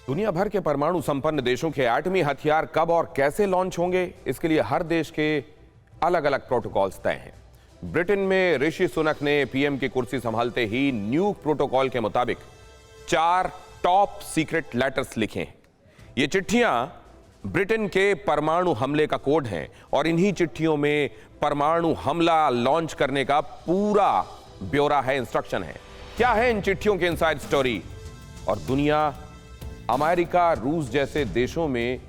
दुनिया भर के परमाणु संपन्न देशों के एटमी हथियार कब और कैसे लॉन्च होंगे, इसके लिए हर देश के अलग अलग प्रोटोकॉल्स तय हैं। ब्रिटेन में ऋषि सुनक ने पीएम की कुर्सी संभालते ही न्यूक प्रोटोकॉल के मुताबिक 4 टॉप सीक्रेट लेटर्स लिखे हैं। ये चिट्ठियां ब्रिटेन के परमाणु हमले का कोड हैं और इन्हीं चिट्ठियों में परमाणु हमला लॉन्च करने का पूरा ब्यौरा है, इंस्ट्रक्शन है। क्या है इन चिट्ठियों की इनसाइड स्टोरी और दुनिया, अमेरिका, रूस जैसे देशों में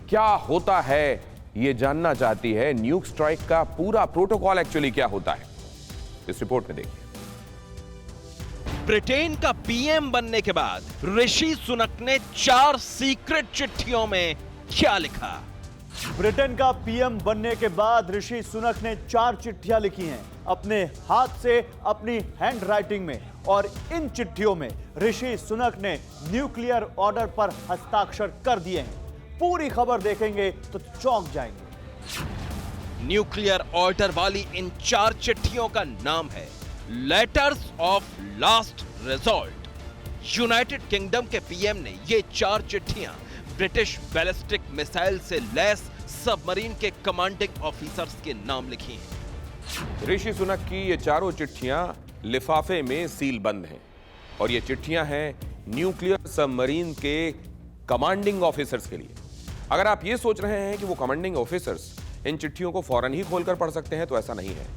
क्या होता है यह जानना चाहती है। न्यूक स्ट्राइक का पूरा प्रोटोकॉल एक्चुअली क्या होता है, इस रिपोर्ट में देखिए। ब्रिटेन का पीएम बनने के बाद ऋषि सुनक ने 4 सीक्रेट चिट्ठियों में क्या लिखा? ब्रिटेन का पीएम बनने के बाद ऋषि सुनक ने 4 चिट्ठियां लिखी हैं अपने हाथ से, अपनी हैंड राइटिंग में। और इन चिट्ठियों में ऋषि सुनक ने न्यूक्लियर ऑर्डर पर हस्ताक्षर कर दिए हैं। पूरी खबर देखेंगे तो चौंक जाएंगे। न्यूक्लियर ऑर्डर वाली इन 4 चिट्ठियों का नाम है letters of last resort. United kingdom के पीएम ने ये 4 चिट्ठियां ब्रिटिश बैलिस्टिक मिसाइल से लैस सबमरीन के कमांडिंग ऑफिसर्स के नाम लिखी हैं। ऋषि सुनक की ये चारों चिट्ठियां लिफाफे में सील बंद हैं और ये चिट्ठियां हैं न्यूक्लियर सबमरीन के कमांडिंग ऑफिसर्स के लिए। अगर आप ये सोच रहे हैं कि वो कमांडिंग ऑफिसर्स इन चिट्ठियों को फौरन ही खोलकर पढ़ सकते हैं, तो ऐसा नहीं है।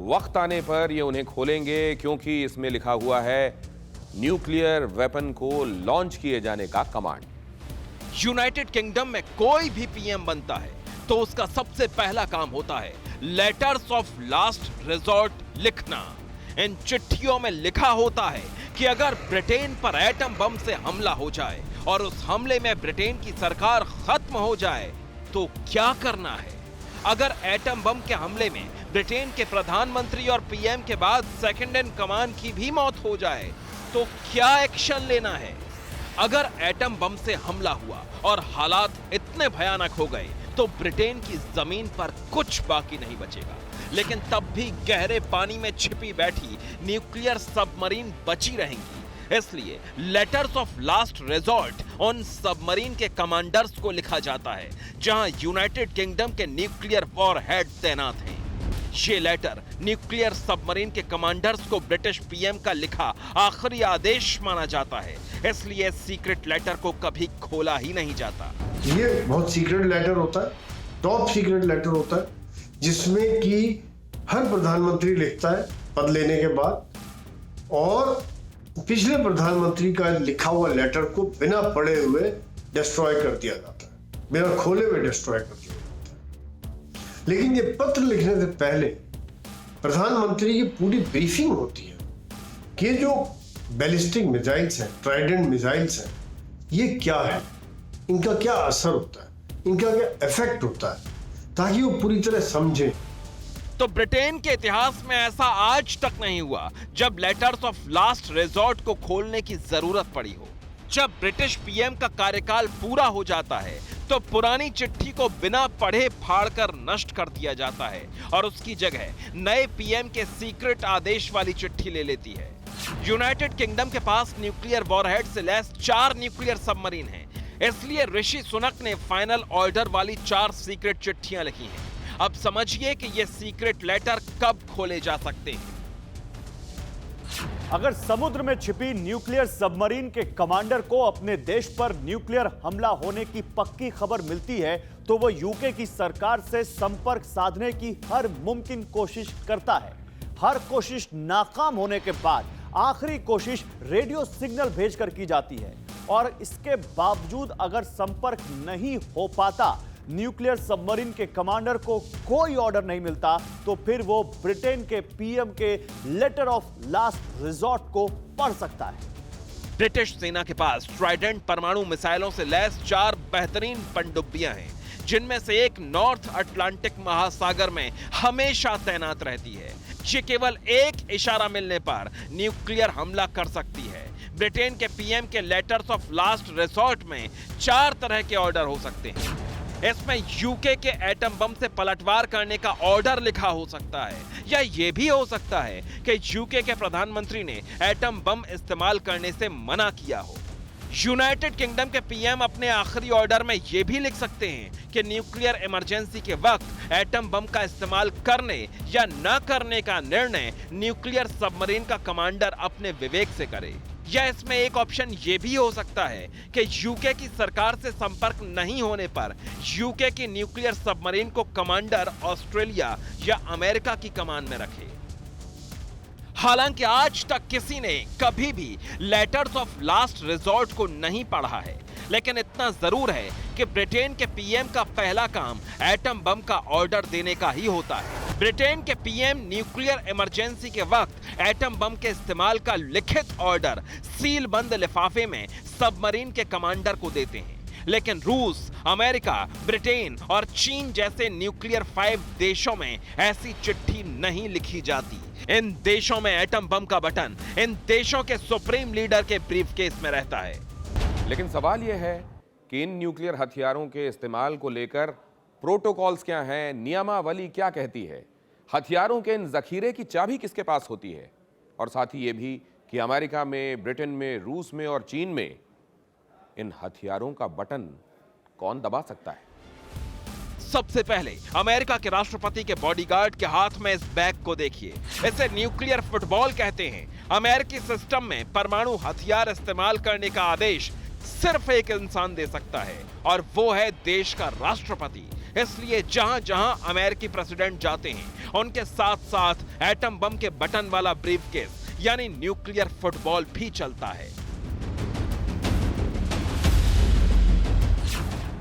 वक्त आने पर ये उन्हें खोलेंगे, क्योंकि इसमें लिखा हुआ है न्यूक्लियर वेपन को लॉन्च किए जाने का कमांड। यूनाइटेड किंगडम में कोई भी पीएम बनता है तो उसका सबसे पहला काम होता है लेटर्स ऑफ लास्ट रिजॉर्ट लिखना। इन चिट्ठियों में लिखा होता है कि अगर ब्रिटेन पर एटम बम से हमला हो जाए और उस हमले में ब्रिटेन की सरकार खत्म हो जाए तो क्या करना है। अगर एटम बम के हमले में ब्रिटेन के प्रधानमंत्री और पीएम के बाद सेकंड इन कमांड की भी मौत हो जाए तो क्या एक्शन लेना है। अगर एटम बम से हमला हुआ और हालात इतने भयानक हो गए तो ब्रिटेन की जमीन पर कुछ बाकी नहीं बचेगा, लेकिन तब भी गहरे पानी में छिपी बैठी न्यूक्लियर सबमरीन बची रहेंगी। इसलिए लेटर्स ऑफ लास्ट रिजॉर्ट उन सबमरीन के कमांडर्स को लिखा जाता है जहां यूनाइटेड किंगडम के न्यूक्लियर वॉर हेड तैनात हैं। ये लेटर न्यूक्लियर सबमरीन के कमांडर्स को ब्रिटिश पीएम का लिखा आखिरी आदेश माना जाता है, इसलिए सीक्रेट लेटर को कभी खोला ही नहीं जाता। ये बहुत सीक्रेट लेटर होता है, टॉप सीक्रेट लेटर होता है, जिसमें कि हर प्रधानमंत्री लिखता है पद लेने के बाद, और पिछले प्रधानमंत्री का लिखा हुआ लेटर को बिना पढ़े हुए डिस्ट्रॉय कर दिया जाता है, बिना खोले हुए डिस्ट्रॉय कर दिया जाता है। लेकिन ये पत्र लिखने से पहले प्रधानमंत्री की पूरी ब्रीफिंग होती है कि जो बैलिस्टिक मिसाइल्स हैं, ट्राइडेंट मिसाइल्स हैं, ये क्या है, इनका क्या असर होता है, इनका क्या इफेक्ट होता है, ताकि वो पूरी तरह समझे। तो ब्रिटेन के इतिहास में ऐसा आज तक नहीं हुआ जब लेटर्स ऑफ लास्ट रिजॉर्ट को खोलने की जरूरत पड़ी हो। जब ब्रिटिश पीएम का कार्यकाल पूरा हो जाता है तो पुरानी चिट्ठी को बिना पढ़े फाड़कर नष्ट कर दिया जाता है और उसकी जगह नए पीएम के सीक्रेट आदेश वाली चिट्ठी ले लेती है। यूनाइटेड किंगडम के पास न्यूक्लियर वॉरहेड से लैस 4 न्यूक्लियर सबमरीन हैं, इसलिए ऋषि सुनक ने फाइनल ऑर्डर वाली 4 सीक्रेट चिट्ठियां लिखी हैं। अब समझिए कि ये सीक्रेट लेटर कब खोले जा सकते हैं। अगर समुद्र में छिपी न्यूक्लियर सबमरीन के कमांडर को अपने देश पर न्यूक्लियर हमला होने की पक्की खबर मिलती है तो वो यूके की सरकार से संपर्क साधने की हर मुमकिन कोशिश करता है। हर कोशिश नाकाम होने के बाद आखिरी कोशिश रेडियो सिग्नल भेजकर की जाती है, और इसके बावजूद अगर संपर्क नहीं हो पाता, न्यूक्लियर सबमरीन के कमांडर को कोई ऑर्डर नहीं मिलता, तो फिर वो ब्रिटेन के पीएम के लेटर ऑफ लास्ट रिजॉर्ट को पढ़ सकता है। ब्रिटिश सेना के पास ट्राइडेंट परमाणु मिसाइलों से लैस 4 बेहतरीन पनडुब्बियां हैं, जिनमें से एक नॉर्थ अटलांटिक महासागर में हमेशा तैनात रहती है। ये केवल एक इशारा मिलने पर न्यूक्लियर हमला कर सकती है। ब्रिटेन के पीएम के लेटर्स ऑफ लास्ट रिसॉर्ट में 4 तरह के ऑर्डर हो सकते हैं। इसमें यूके के एटम बम से पलटवार करने का ऑर्डर लिखा हो सकता है, या यह भी हो सकता है कि यूके के प्रधानमंत्री ने एटम बम इस्तेमाल करने से मना किया हो। यूनाइटेड किंगडम के पीएम अपने आखिरी ऑर्डर में यह भी लिख सकते हैं कि न्यूक्लियर इमरजेंसी के वक्त एटम बम का इस्तेमाल करने या न करने का निर्णय न्यूक्लियर सबमरीन का कमांडर अपने विवेक से करे। या इसमें एक ऑप्शन ये भी हो सकता है कि यूके की सरकार से संपर्क नहीं होने पर यूके की न्यूक्लियर सबमरीन को कमांडर ऑस्ट्रेलिया या अमेरिका की कमान में रखे। हालांकि आज तक किसी ने कभी भी लेटर्स ऑफ लास्ट रिजॉर्ट को नहीं पढ़ा है, लेकिन इतना जरूर है कि ब्रिटेन के पीएम का पहला काम एटम बम का ऑर्डर देने का ही होता है। ब्रिटेन के पीएम न्यूक्लियर इमरजेंसी के वक्त एटम बम के इस्तेमाल का लिखित ऑर्डर सील बंद लिफाफे में सबमरीन के कमांडर को देते हैं। लेकिन रूस, अमेरिका, ब्रिटेन और चीन जैसे न्यूक्लियर 5 देशों में ऐसी चिट्ठी नहीं लिखी जाती। इन देशों में एटम बम का बटन इन देशों के सुप्रीम लीडर के ब्रीफकेस में रहता है। लेकिन सवाल यह है कि इन न्यूक्लियर हथियारों के इस्तेमाल को लेकर प्रोटोकॉल्स क्या हैं, नियमावली क्या कहती है, हथियारों के इन जखीरे की चाबी किसके पास होती है, और साथ ही ये भी कि अमेरिका में, ब्रिटेन में, रूस में और चीन में इन हथियारों का बटन कौन दबा सकता है। सबसे पहले अमेरिका के राष्ट्रपति के बॉडीगार्ड के हाथ में इस बैग को देखिए। इसे न्यूक्लियर फुटबॉल कहते हैं। अमेरिकी सिस्टम में परमाणु हथियार इस्तेमाल करने का आदेश सिर्फ एक इंसान दे सकता है, और वो है देश का राष्ट्रपति। इसलिए जहां जहां अमेरिकी प्रेसिडेंट जाते हैं, उनके साथ साथ एटम बम के बटन वाला ब्रीफकेस यानी न्यूक्लियर फुटबॉल भी चलता है।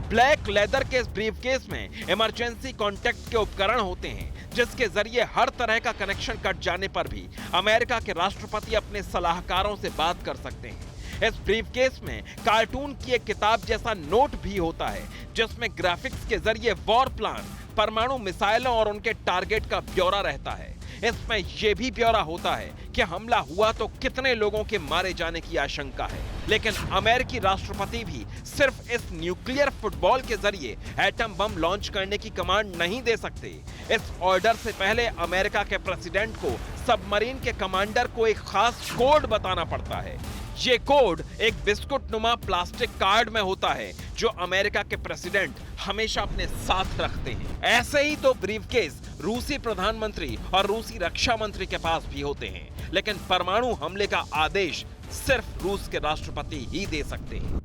ब्लैक लेदर के इस ब्रीफकेस में इमरजेंसी कॉन्टैक्ट के उपकरण होते हैं, जिसके जरिए हर तरह का कनेक्शन कट जाने पर भी अमेरिका के राष्ट्रपति अपने सलाहकारों से बात कर सकते हैं। इस ब्रीफकेस में कार्टून की एक किताब जैसा नोट भी होता है, जिसमें ग्राफिक्स के जरिए वॉर प्लान, परमाणु मिसाइलों और उनके टारगेट का ब्यौरा रहता है। इसमें यह भी ब्यौरा होता है कि हमला हुआ तो कितने लोगों के मारे जाने की आशंका है। लेकिन अमेरिकी राष्ट्रपति भी सिर्फ इस न्यूक्लियर फुटबॉल के जरिए एटम बम लॉन्च करने की कमांड नहीं दे सकते। इस ऑर्डर से पहले अमेरिका के प्रेसिडेंट को सबमरीन के कमांडर को एक खास कोड बताना पड़ता है। ये कोड एक बिस्कुट नुमा प्लास्टिक कार्ड में होता है, जो अमेरिका के प्रेसिडेंट हमेशा अपने साथ रखते हैं। ऐसे ही तो ब्रीफकेस रूसी प्रधानमंत्री और रूसी रक्षा मंत्री के पास भी होते हैं, लेकिन परमाणु हमले का आदेश सिर्फ रूस के राष्ट्रपति ही दे सकते हैं।